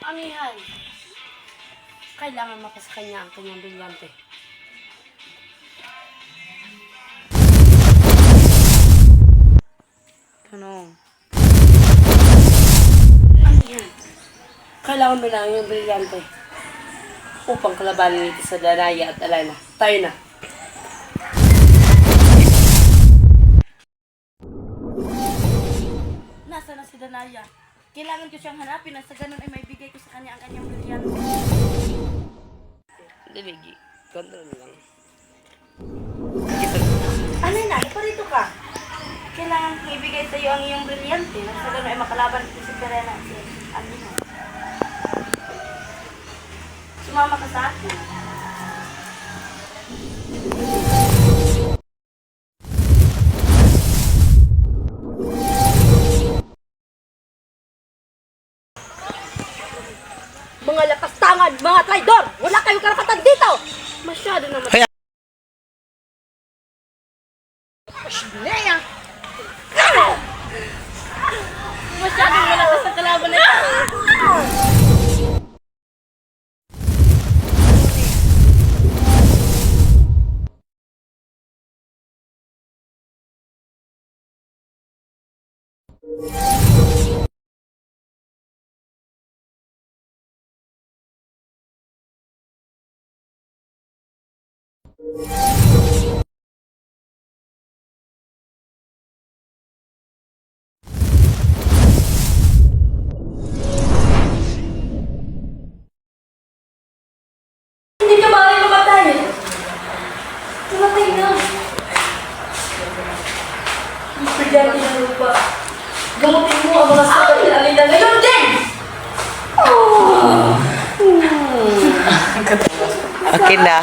Amihan, kailangan mapasa kanya ang kanyang brilyante. Ano? Amihan, kailangan mo lang yung brilyante upang kalabanin ito sa Danaya at Alana. Tayo na. Nasaan na si Danaya? Kailangan ko siyang hanapin at sa ganun ay maibigay ko sa kanya ang kanyang brilyante. Diligi. Control lang. Ano na? Parito ka. Kailangan kong ibigay sa iyo ang iyong brilyante at sa ganun ay makalaban ito si Perena at si Amihan. Sumama ka sa akin. Mga lakastangan, mga traidor! Wala kayong karapatan dito! Masyado naman. Kaya- Neya! Masyadong malakas sa kalaban na ito. Hindi ka maaari mamatay. Tumatay na. Ang brilyante ng lupa. Gamutin mo ang mga sakit na alila ngayon din! Okay na.